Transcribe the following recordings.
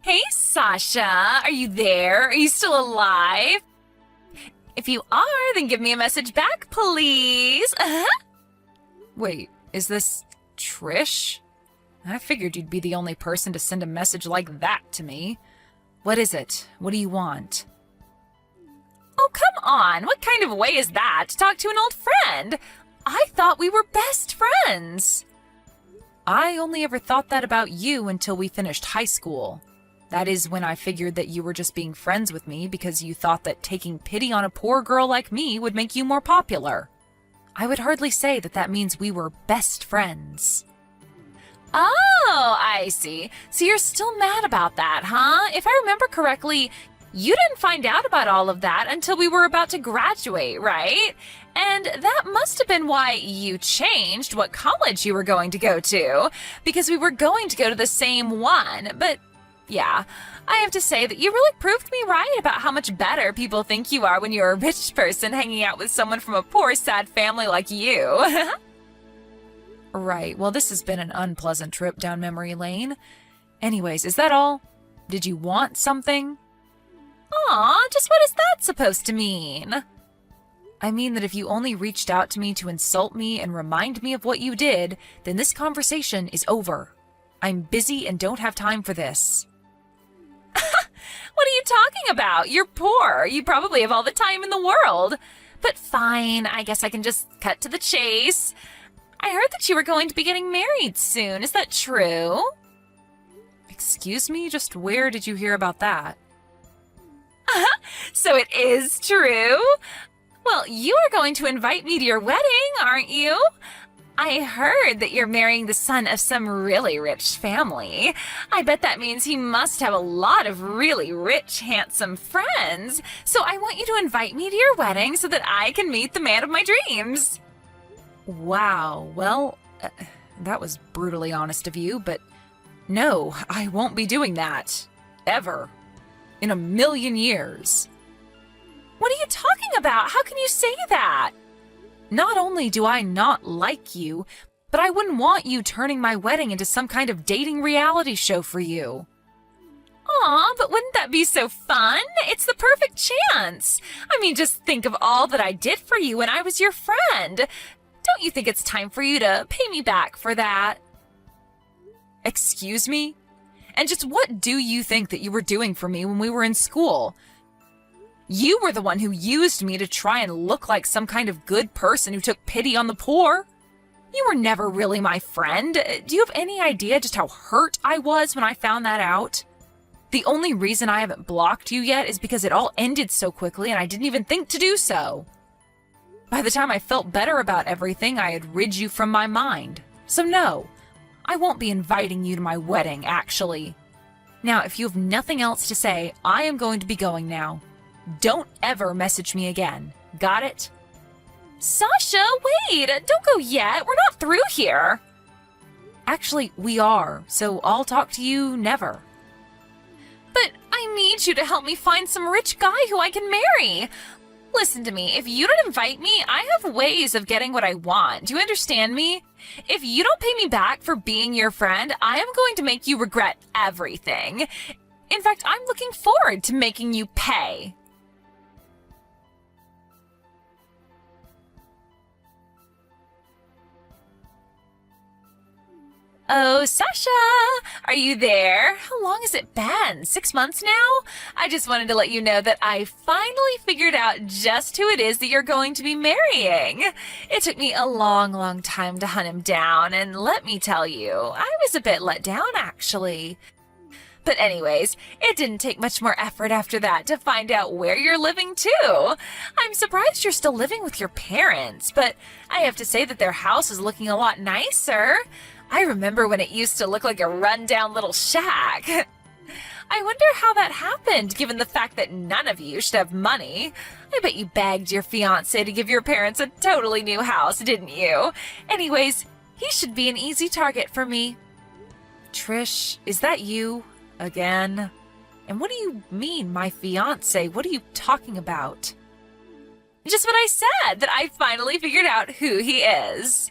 Hey, Sasha, are you there? Are you still alive? If you are, then give me a message back, please. Wait, is this Trish? I figured you'd be the only person to send a message like that to me. What is it? What do you want? Oh, come on. What kind of way is that to talk to an old friend? I thought we were best friends. I only ever thought that about you until we finished high school. That is when I figured that you were just being friends with me because you thought that taking pity on a poor girl like me would make you more popular. I would hardly say that that means we were best friends. Oh, I see. So you're still mad about that, huh? If I remember correctly, you didn't find out about all of that until we were about to graduate, right? And that must have been why you changed what college you were going to go to, because we were going to go to the same one. But yeah, I have to say that you really proved me right about how much better people think you are when you're a rich person hanging out with someone from a poor, sad family like you. Right, well, this has been an unpleasant trip down memory lane. Anyways, is that all? Did you want something? Aw, just what is that supposed to mean? I mean that if you only reached out to me to insult me and remind me of what you did, then this conversation is over. I'm busy and don't have time for this. What are you talking about? You're poor. You probably have all the time in the world. But fine, I guess I can just cut to the chase. I heard that you were going to be getting married soon. Is that true? Excuse me? Just where did you hear about that? So it is true? Well, you are going to invite me to your wedding, aren't you? I heard that you're marrying the son of some really rich family. I bet that means he must have a lot of really rich, handsome friends. So I want you to invite me to your wedding so that I can meet the man of my dreams. Wow, well, that was brutally honest of you, but no, I won't be doing that. Ever. In a million years. What are you talking about? How can you say that? Not only do I not like you, but I wouldn't want you turning my wedding into some kind of dating reality show for you. Aw, but wouldn't that be so fun? It's the perfect chance. I mean, just think of all that I did for you when I was your friend. Don't you think it's time for you to pay me back for that? Excuse me? And just what do you think that you were doing for me when we were in school? You were the one who used me to try and look like some kind of good person who took pity on the poor. You were never really my friend. Do you have any idea just how hurt I was when I found that out? The only reason I haven't blocked you yet is because it all ended so quickly and I didn't even think to do so. By the time I felt better about everything, I had rid you from my mind. So no, I won't be inviting you to my wedding, actually. Now, if you have nothing else to say, I am going to be going now. Don't ever message me again. Got it? Sasha, wait! Don't go yet. We're not through here. Actually, we are, so I'll talk to you never. But I need you to help me find some rich guy who I can marry. Listen to me, if you don't invite me, I have ways of getting what I want. Do you understand me? If you don't pay me back for being your friend, I am going to make you regret everything. In fact, I'm looking forward to making you pay. Oh, Sasha, are you there? How long has it been? 6 months now? I just wanted to let you know that I finally figured out just who it is that you're going to be marrying. It took me a long, long time to hunt him down, and let me tell you, I was a bit let down, actually. But anyways, it didn't take much more effort after that to find out where you're living, too. I'm surprised you're still living with your parents, but I have to say that their house is looking a lot nicer. I remember when it used to look like a run-down little shack. I wonder how that happened, given the fact that none of you should have money. I bet you begged your fiancé to give your parents a totally new house, didn't you? Anyways, he should be an easy target for me. Trish, is that you? Again? And what do you mean, my fiancé? What are you talking about? Just what I said, that I finally figured out who he is.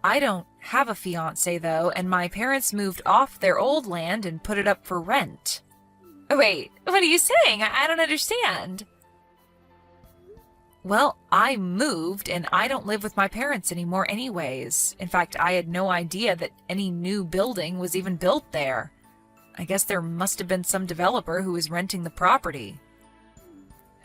I don't have a fiancé, though, and my parents moved off their old land and put it up for rent. Wait, what are you saying? I don't understand. Well, I moved and I don't live with my parents anymore anyways. In fact, I had no idea that any new building was even built there. I guess there must have been some developer who was renting the property.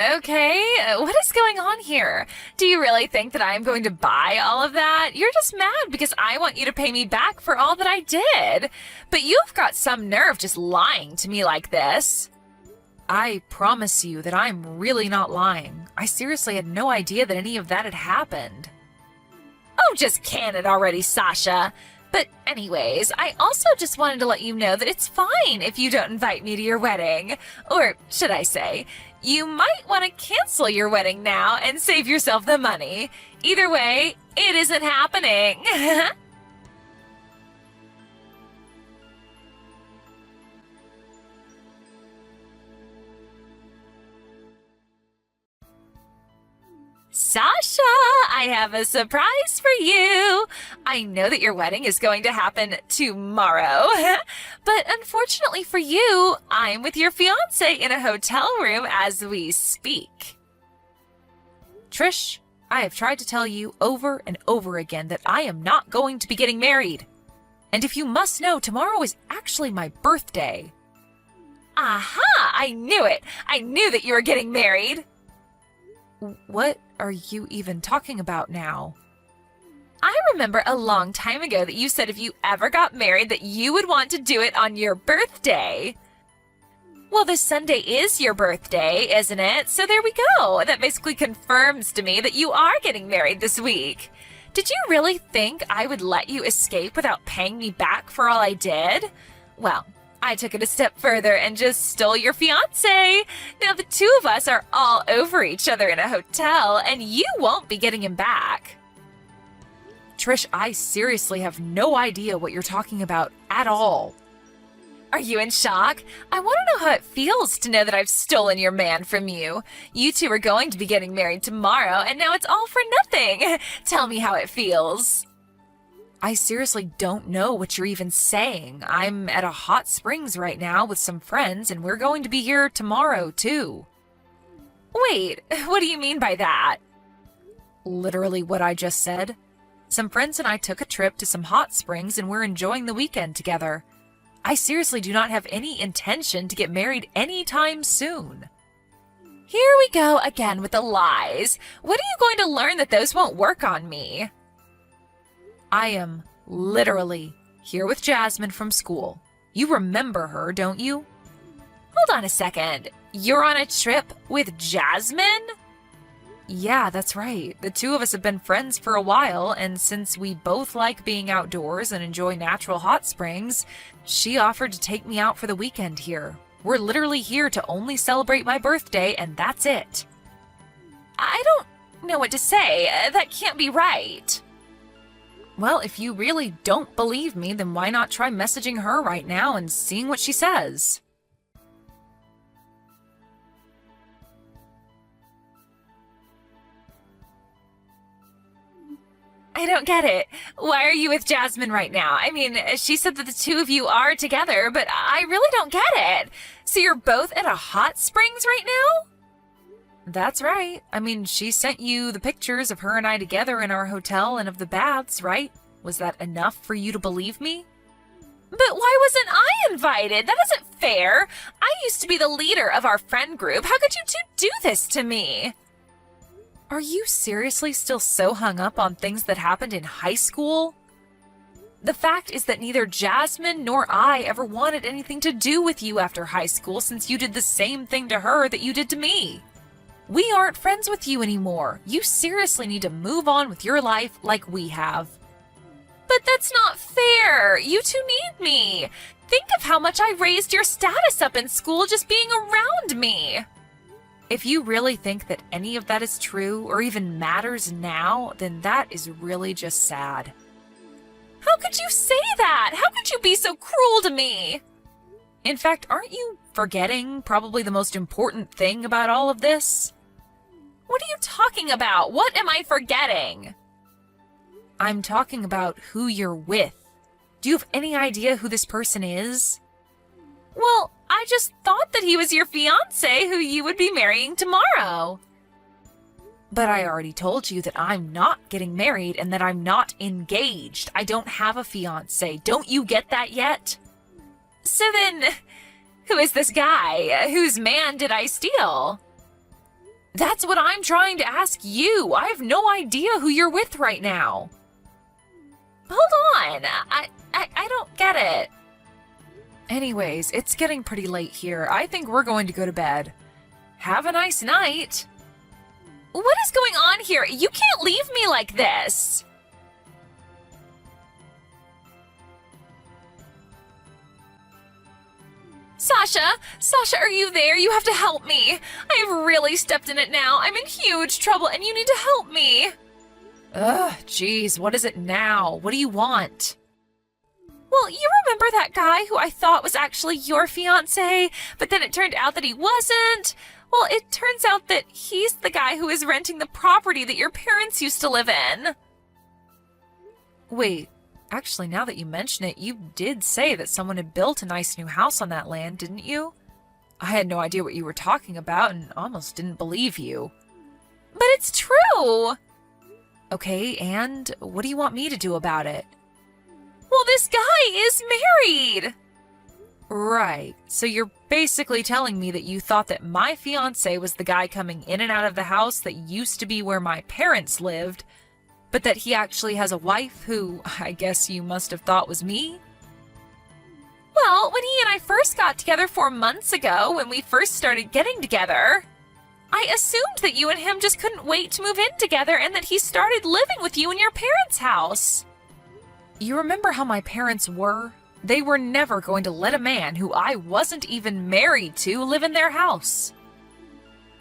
Okay, what is going on here? Do you really think that I am going to buy all of that? You're just mad because I want you to pay me back for all that I did. But you've got some nerve just lying to me like this. I promise you that I'm really not lying. I seriously had no idea that any of that had happened. Oh, just can it already, Sasha. But anyways, I also just wanted to let you know that it's fine if you don't invite me to your wedding. Or should I say, you might want to cancel your wedding now and save yourself the money. Either way, it isn't happening. Sasha, I have a surprise for you. I know that your wedding is going to happen tomorrow, but unfortunately for you, I'm with your fiance in a hotel room as we speak. Trish, I have tried to tell you over and over again that I am not going to be getting married. And if you must know, tomorrow is actually my birthday. Aha! I knew it! I knew that you were getting married! What are you even talking about now? I remember a long time ago that you said if you ever got married that you would want to do it on your birthday. Well, this Sunday is your birthday, isn't it? So there we go. That basically confirms to me that you are getting married this week. Did you really think I would let you escape without paying me back for all I did? Well, I took it a step further and just stole your fiancé. Now the two of us are all over each other in a hotel, and you won't be getting him back. Trish, I seriously have no idea what you're talking about at all. Are you in shock? I want to know how it feels to know that I've stolen your man from you. You two are going to be getting married tomorrow, and now it's all for nothing. Tell me how it feels. I seriously don't know what you're even saying. I'm at a hot springs right now with some friends, and we're going to be here tomorrow, too. Wait, what do you mean by that? Literally what I just said. Some friends and I took a trip to some hot springs, and we're enjoying the weekend together. I seriously do not have any intention to get married anytime soon. Here we go again with the lies. When are you going to learn that those won't work on me? I am literally here with Jasmine from school. You remember her, don't you? Hold on a second. You're on a trip with Jasmine? Yeah, that's right. The two of us have been friends for a while, and since we both like being outdoors and enjoy natural hot springs, she offered to take me out for the weekend here. We're literally here to only celebrate my birthday, and that's it. I don't know what to say. That can't be right. Well, if you really don't believe me, then why not try messaging her right now and seeing what she says? I don't get it. Why are you with Jasmine right now? I mean, she said that the two of you are together, but I really don't get it. So you're both at a hot springs right now? That's right. I mean, she sent you the pictures of her and I together in our hotel and of the baths, right? Was that enough for you to believe me? But why wasn't I invited? That isn't fair. I used to be the leader of our friend group. How could you two do this to me? Are you seriously still so hung up on things that happened in high school? The fact is that neither Jasmine nor I ever wanted anything to do with you after high school since you did the same thing to her that you did to me. We aren't friends with you anymore. You seriously need to move on with your life like we have. But that's not fair. You two need me. Think of how much I raised your status up in school just being around me. If you really think that any of that is true or even matters now, then that is really just sad. How could you say that? How could you be so cruel to me? In fact, aren't you forgetting probably the most important thing about all of this? What are you talking about? What am I forgetting? I'm talking about who you're with. Do you have any idea who this person is? Well, I just thought that he was your fiancé who you would be marrying tomorrow. But I already told you that I'm not getting married and that I'm not engaged. I don't have a fiancé. Don't you get that yet? So then, who is this guy? Whose man did I steal? That's what I'm trying to ask you. I have no idea who you're with right now. Hold on. I don't get it. Anyways, it's getting pretty late here. I think we're going to go to bed. Have a nice night. What is going on here? You can't leave me like this. Sasha, are you there? You have to help me. I have really stepped in it now. I'm in huge trouble and you need to help me. Ugh, jeez, what is it now? What do you want? Well, you remember that guy who I thought was actually your fiancé, but then it turned out that he wasn't? Well, it turns out that he's the guy who is renting the property that your parents used to live in. Wait, actually, now that you mention it, you did say that someone had built a nice new house on that land, didn't you? I had no idea what you were talking about and almost didn't believe you. But it's true! Okay, and what do you want me to do about it? Well, this guy is married! Right, so you're basically telling me that you thought that my fiancé was the guy coming in and out of the house that used to be where my parents lived, but that he actually has a wife who I guess you must have thought was me? Well, when he and I first got together 4 months ago, when we first started getting together, I assumed that you and him just couldn't wait to move in together and that he started living with you in your parents' house. You remember how my parents were? They were never going to let a man who I wasn't even married to live in their house.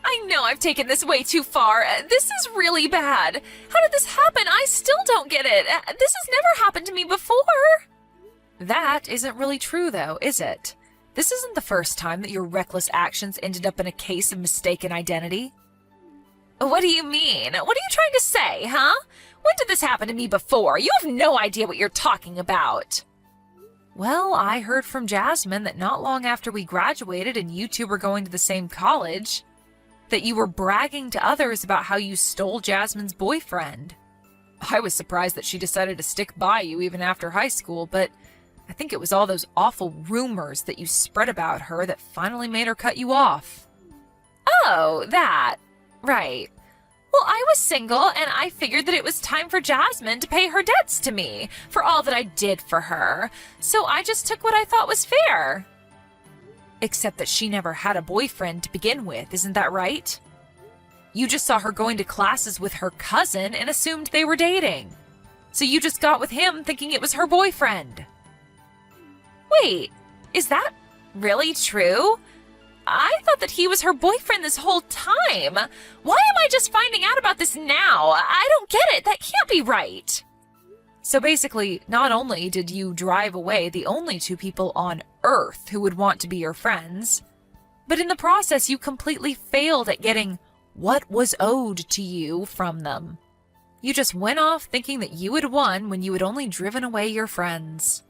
I know I've taken this way too far. This is really bad. How did this happen? I still don't get it. This has never happened to me before. That isn't really true, though, is it? This isn't the first time that your reckless actions ended up in a case of mistaken identity. What do you mean? What are you trying to say, huh? When did this happen to me before? You have no idea what you're talking about. Well, I heard from Jasmine that not long after we graduated and you two were going to the same college, that you were bragging to others about how you stole Jasmine's boyfriend. I was surprised that she decided to stick by you even after high school, but I think it was all those awful rumors that you spread about her that finally made her cut you off. Oh, that. Right. Well, I was single, and I figured that it was time for Jasmine to pay her debts to me for all that I did for her, so I just took what I thought was fair. Except that she never had a boyfriend to begin with, isn't that right? You just saw her going to classes with her cousin and assumed they were dating. So you just got with him thinking it was her boyfriend. Wait, is that really true? I thought that he was her boyfriend this whole time. Why am I just finding out about this now? I don't get it. That can't be right. So basically, not only did you drive away the only 2 people on Earth who would want to be your friends, but in the process you completely failed at getting what was owed to you from them. You just went off thinking that you had won when you had only driven away your friends.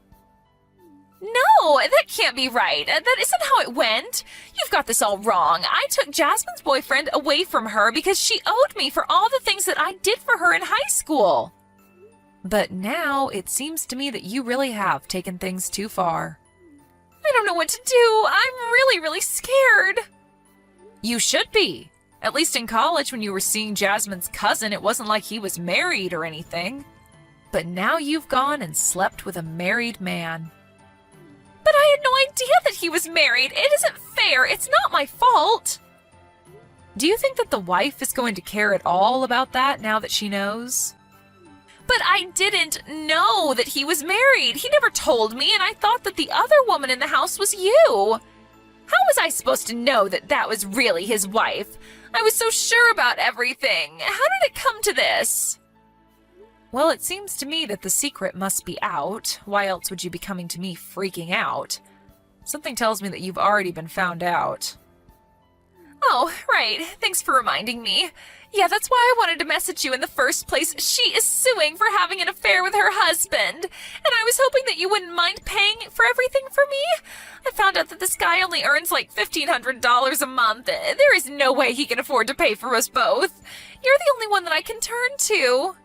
No, that can't be right. That isn't how it went. You've got this all wrong. I took Jasmine's boyfriend away from her because she owed me for all the things that I did for her in high school. But now it seems to me that you really have taken things too far. I don't know what to do. I'm really scared. You should be. At least in college when you were seeing Jasmine's cousin, it wasn't like he was married or anything. But now you've gone and slept with a married man. But I had no idea that he was married. It isn't fair. It's not my fault. Do you think that the wife is going to care at all about that now that she knows? But I didn't know that he was married. He never told me, and I thought that the other woman in the house was you. How was I supposed to know that that was really his wife? I was so sure about everything. How did it come to this? Well, it seems to me that the secret must be out. Why else would you be coming to me freaking out? Something tells me that you've already been found out. Oh, right. Thanks for reminding me. Yeah, that's why I wanted to message you in the first place. She is suing for having an affair with her husband, and I was hoping that you wouldn't mind paying for everything for me. I found out that this guy only earns like $1,500 a month. There is no way he can afford to pay for us both. You're the only one that I can turn to.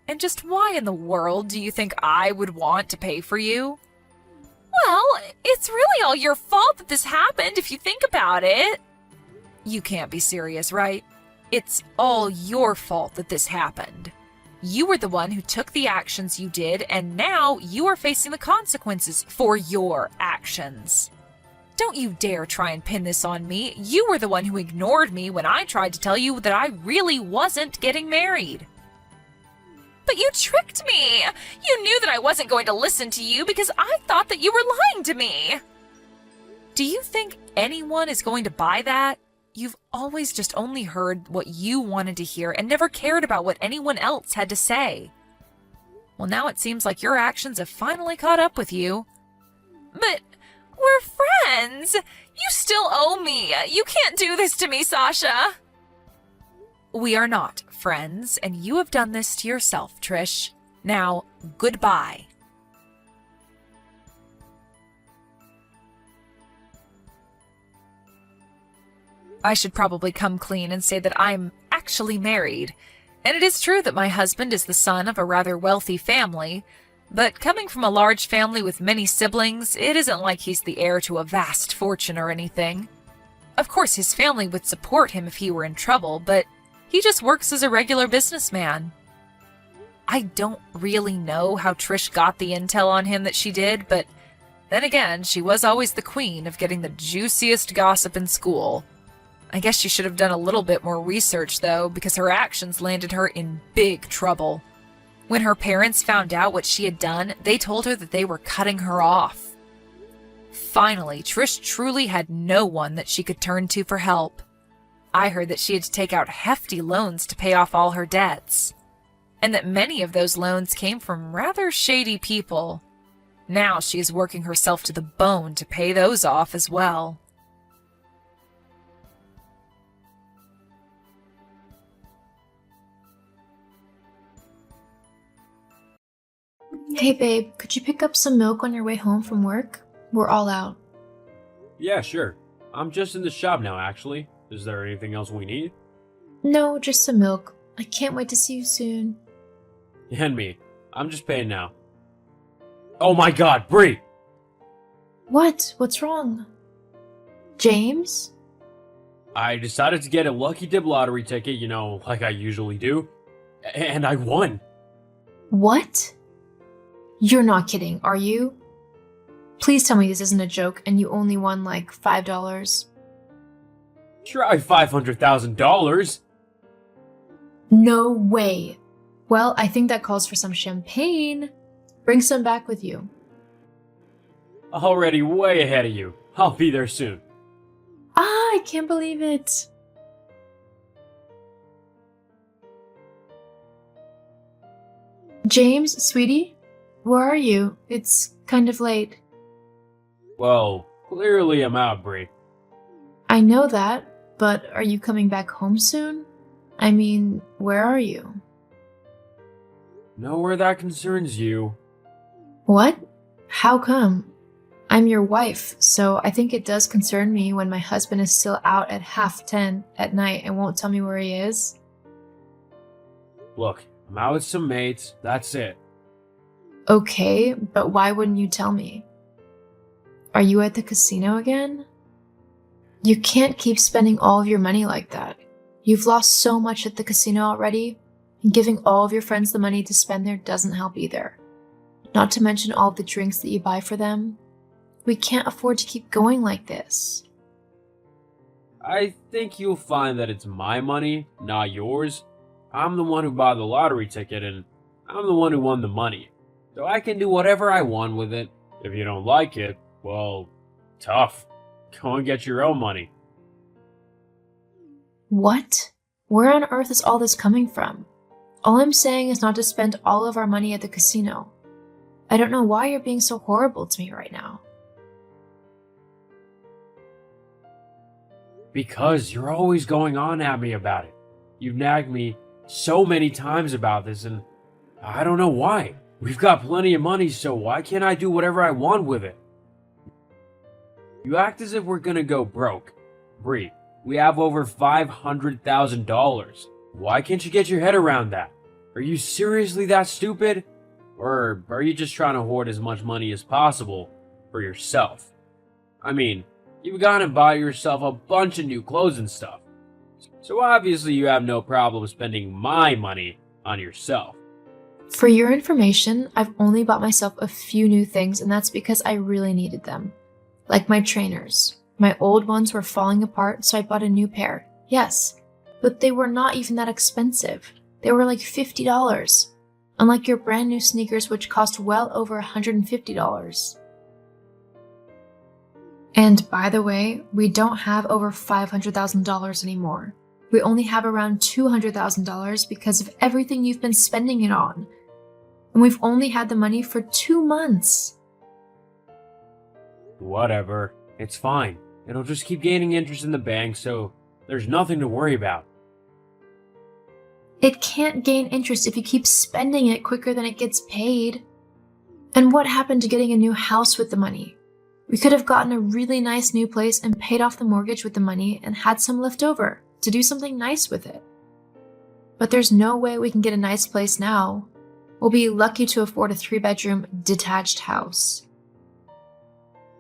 And just why in the world do you think I would want to pay for you? Well, it's really all your fault that this happened if you think about it. You can't be serious, right? It's all your fault that this happened. You were the one who took the actions you did, and now you are facing the consequences for your actions. Don't you dare try and pin this on me. You were the one who ignored me when I tried to tell you that I really wasn't getting married. But you tricked me! You knew that I wasn't going to listen to you because I thought that you were lying to me! Do you think anyone is going to buy that? You've always just only heard what you wanted to hear and never cared about what anyone else had to say. Well, now it seems like your actions have finally caught up with you. But we're friends! You still owe me! You can't do this to me, Sasha! We are not friends, and you have done this to yourself, Trish. Now, goodbye. I should probably come clean and say that I'm actually married. And it is true that my husband is the son of a rather wealthy family, but coming from a large family with many siblings, it isn't like he's the heir to a vast fortune or anything. Of course, his family would support him if he were in trouble, but he just works as a regular businessman. I don't really know how Trish got the intel on him that she did, but then again, she was always the queen of getting the juiciest gossip in school. I guess she should have done a little bit more research, though, because her actions landed her in big trouble. When her parents found out what she had done, they told her that they were cutting her off. Finally, Trish truly had no one that she could turn to for help. I heard that she had to take out hefty loans to pay off all her debts, and that many of those loans came from rather shady people. Now she is working herself to the bone to pay those off as well. Hey babe, could you pick up some milk on your way home from work? We're all out. Yeah, sure. I'm just in the shop now, actually. Is there anything else we need? No, just some milk. I can't wait to see you soon. And me. I'm just paying now. Oh my god, Bree! What? What's wrong? James? I decided to get a lucky dip lottery ticket, like I usually do. And I won. What? You're not kidding, are you? Please tell me this isn't a joke and you only won like $5. Try $500,000. No way. Well, I think that calls for some champagne. Bring some back with you. Already way ahead of you. I'll be there soon. I can't believe it. James, sweetie, where are you? It's kind of late. Well, clearly I'm out, Bree. I know that, but are you coming back home soon? I mean, where are you? Nowhere that concerns you. What? How come? I'm your wife, so I think it does concern me when my husband is still out at 10:30 at night and won't tell me where he is. Look, I'm out with some mates, that's it. Okay, but why wouldn't you tell me? Are you at the casino again? You can't keep spending all of your money like that. You've lost so much at the casino already, and giving all of your friends the money to spend there doesn't help either. Not to mention all the drinks that you buy for them. We can't afford to keep going like this. I think you'll find that it's my money, not yours. I'm the one who bought the lottery ticket, and I'm the one who won the money. So I can do whatever I want with it. If you don't like it, well, tough. Go and get your own money. What? Where on earth is all this coming from? All I'm saying is not to spend all of our money at the casino. I don't know why you're being so horrible to me right now. Because you're always going on at me about it. You've nagged me so many times about this, and I don't know why. We've got plenty of money, so why can't I do whatever I want with it? You act as if we're gonna go broke. Bree, we have over $500,000. Why can't you get your head around that? Are you seriously that stupid? Or are you just trying to hoard as much money as possible for yourself? I mean, you've gone and bought yourself a bunch of new clothes and stuff. So obviously you have no problem spending my money on yourself. For your information, I've only bought myself a few new things, and that's because I really needed them. Like my trainers. My old ones were falling apart, so I bought a new pair. Yes, but they were not even that expensive. They were like $50. Unlike your brand new sneakers, which cost well over $150. And by the way, we don't have over $500,000 anymore. We only have around $200,000 because of everything you've been spending it on. And we've only had the money for 2 months. Whatever. It's fine. It'll just keep gaining interest in the bank, so there's nothing to worry about. It can't gain interest if you keep spending it quicker than it gets paid. And what happened to getting a new house with the money? We could have gotten a really nice new place and paid off the mortgage with the money and had some left over to do something nice with it. But there's no way we can get a nice place now. We'll be lucky to afford a 3-bedroom detached house.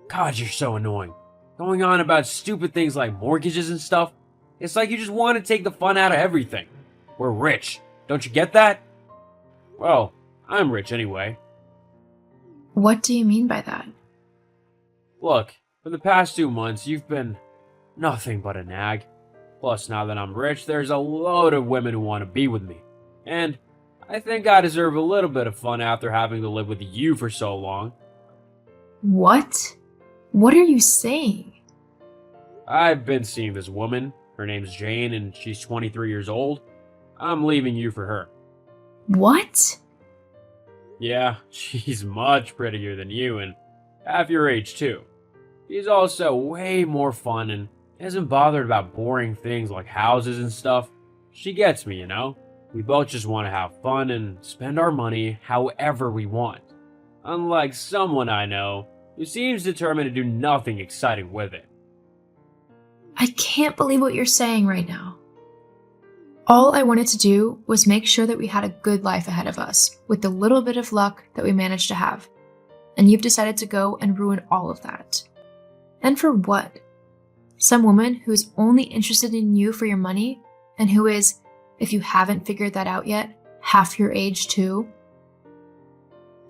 God, you're so annoying. Going on about stupid things like mortgages and stuff. It's like you just want to take the fun out of everything. We're rich. Don't you get that? Well, I'm rich anyway. What do you mean by that? Look, for the past 2 months, you've been nothing but a nag. Plus, now that I'm rich, there's a load of women who want to be with me. And I think I deserve a little bit of fun after having to live with you for so long. What? What are you saying? I've been seeing this woman. Her name's Jane, and she's 23 years old. I'm leaving you for her. What? Yeah, she's much prettier than you, and half your age, too. She's also way more fun and isn't bothered about boring things like houses and stuff. She gets me, you know? We both just want to have fun and spend our money however we want. Unlike someone I know who seems determined to do nothing exciting with it. I can't believe what you're saying right now. All I wanted to do was make sure that we had a good life ahead of us, with the little bit of luck that we managed to have. And you've decided to go and ruin all of that. And for what? Some woman who's only interested in you for your money, and who is, if you haven't figured that out yet, half your age too?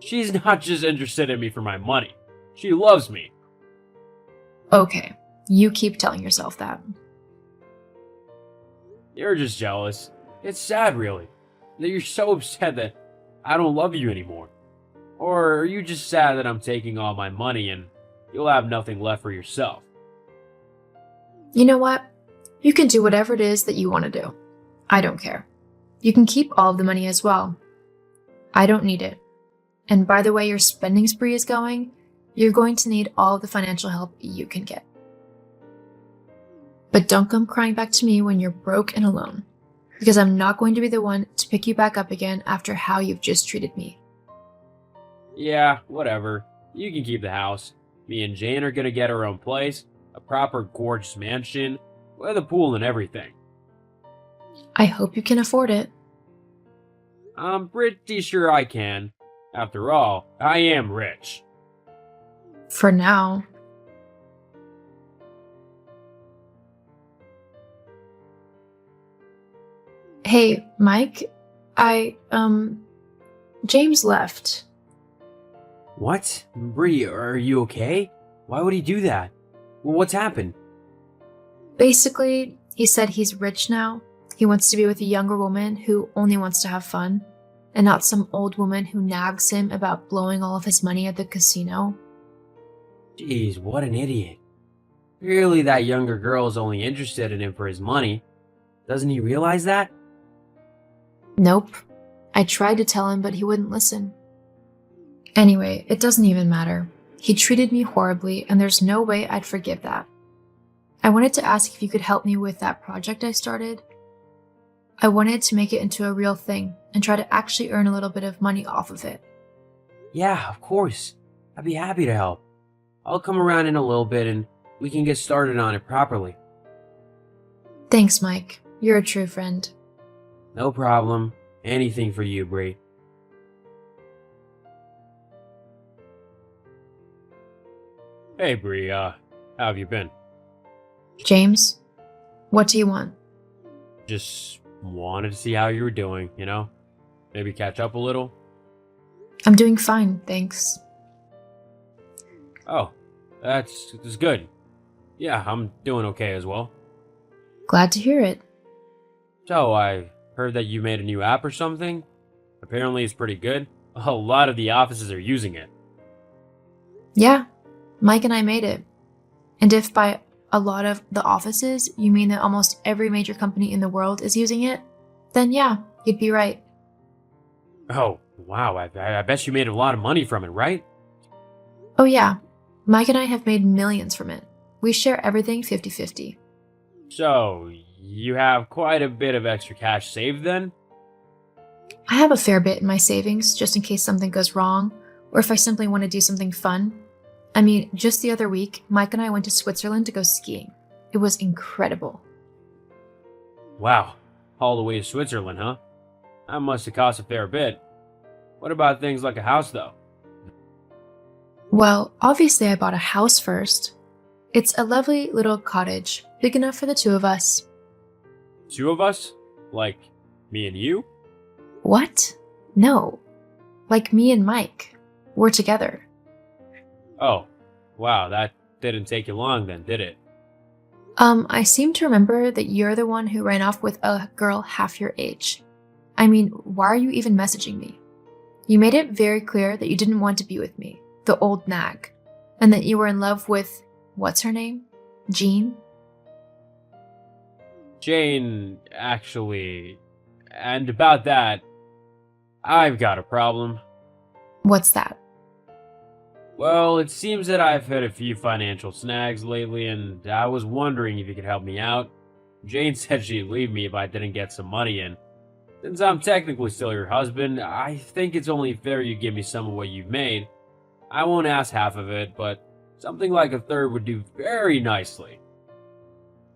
She's not just interested in me for my money. She loves me. Okay, you keep telling yourself that. You're just jealous. It's sad, really, that you're so upset that I don't love you anymore. Or are you just sad that I'm taking all my money and you'll have nothing left for yourself? You know what? You can do whatever it is that you want to do. I don't care. You can keep all of the money as well. I don't need it. And by the way your spending spree is going, you're going to need all of the financial help you can get. But don't come crying back to me when you're broke and alone, because I'm not going to be the one to pick you back up again after how you've just treated me. Yeah, whatever. You can keep the house. Me and Jane are gonna get our own place, a proper gorgeous mansion, with a pool and everything. I hope you can afford it. I'm pretty sure I can. After all, I am rich. For now. Hey, Mike, James left. What? Bree, are you okay? Why would he do that? Well, what's happened? Basically, he said he's rich now. He wants to be with a younger woman who only wants to have fun, and not some old woman who nags him about blowing all of his money at the casino. Jeez, what an idiot. Clearly that younger girl is only interested in him for his money. Doesn't he realize that? Nope. I tried to tell him, but he wouldn't listen. Anyway, it doesn't even matter. He treated me horribly, and there's no way I'd forgive that. I wanted to ask if you could help me with that project I started. I wanted to make it into a real thing and try to actually earn a little bit of money off of it. Yeah, of course. I'd be happy to help. I'll come around in a little bit and we can get started on it properly. Thanks, Mike. You're a true friend. No problem. Anything for you, Bree. Hey, Bree, how have you been? James, what do you want? Just wanted to see how you were doing, you know? Maybe catch up a little? I'm doing fine, thanks. Oh, that's good. Yeah, I'm doing okay as well. Glad to hear it. So, I heard that you made a new app or something? Apparently it's pretty good. A lot of the offices are using it. Yeah, Mike and I made it. And if by a lot of the offices you mean that almost every major company in the world is using it, then yeah, you'd be right. Oh, wow, I bet you made a lot of money from it, right? Oh yeah, Mike and I have made millions from it. We share everything 50-50. So, you have quite a bit of extra cash saved then? I have a fair bit in my savings just in case something goes wrong, or if I simply want to do something fun. I mean, just the other week, Mike and I went to Switzerland to go skiing. It was incredible. Wow, all the way to Switzerland, huh? That must have cost a fair bit. What about things like a house, though? Well, obviously I bought a house first. It's a lovely little cottage, big enough for the two of us. 2 of us? Like, me and you? What? No. Like me and Mike. We're together. Oh, wow, that didn't take you long then, did it? I seem to remember that you're the one who ran off with a girl half your age. I mean, why are you even messaging me? You made it very clear that you didn't want to be with me, the old nag, and that you were in love with, what's her name? Jean? Jane, actually. And about that, I've got a problem. What's that? Well, it seems that I've had a few financial snags lately, and I was wondering if you could help me out. Jane said she'd leave me if I didn't get some money in. Since I'm technically still your husband, I think it's only fair you give me some of what you've made. I won't ask half of it, but something like a third would do very nicely.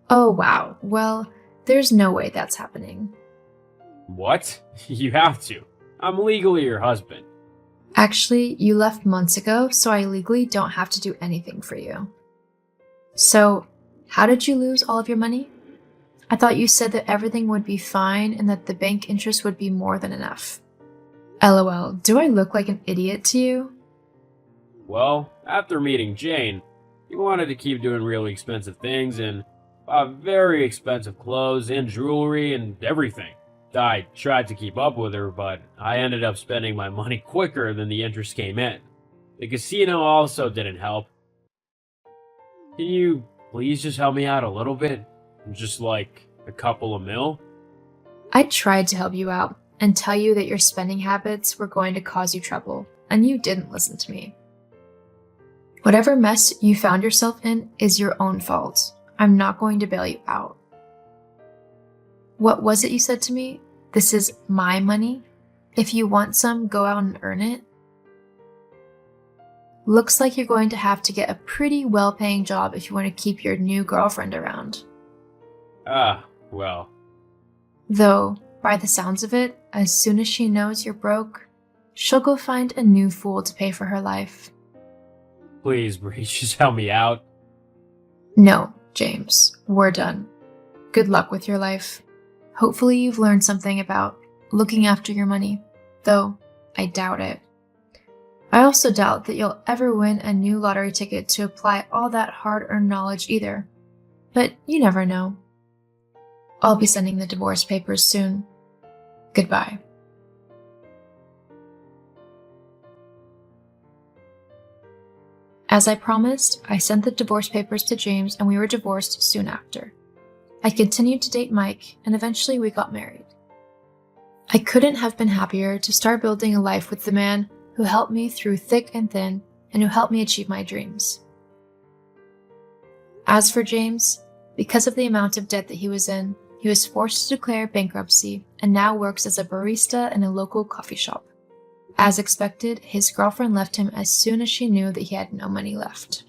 Oh, wow. Well, there's no way that's happening. What? You have to. I'm legally your husband. Actually, you left months ago, so I legally don't have to do anything for you. So, how did you lose all of your money? I thought you said that everything would be fine and that the bank interest would be more than enough. LOL, do I look like an idiot to you? Well, after meeting Jane, you wanted to keep doing really expensive things and bought very expensive clothes and jewelry and everything. I tried to keep up with her, but I ended up spending my money quicker than the interest came in. The casino also didn't help. Can you please just help me out a little bit? Just like a couple of mil? I tried to help you out and tell you that your spending habits were going to cause you trouble, and you didn't listen to me. Whatever mess you found yourself in is your own fault. I'm not going to bail you out. What was it you said to me? This is my money? If you want some, go out and earn it? Looks like you're going to have to get a pretty well-paying job if you want to keep your new girlfriend around. Well. Though, by the sounds of it, as soon as she knows you're broke, she'll go find a new fool to pay for her life. Please, Bree, just help me out. No, James, we're done. Good luck with your life. Hopefully you've learned something about looking after your money, though I doubt it. I also doubt that you'll ever win a new lottery ticket to apply all that hard-earned knowledge either. But you never know. I'll be sending the divorce papers soon. Goodbye. As I promised, I sent the divorce papers to James and we were divorced soon after. I continued to date Mike and eventually we got married. I couldn't have been happier to start building a life with the man who helped me through thick and thin and who helped me achieve my dreams. As for James, Because of the amount of debt that he was in, he was forced to declare bankruptcy and now works as a barista in a local coffee shop. As expected, his girlfriend left him as soon as she knew that he had no money left.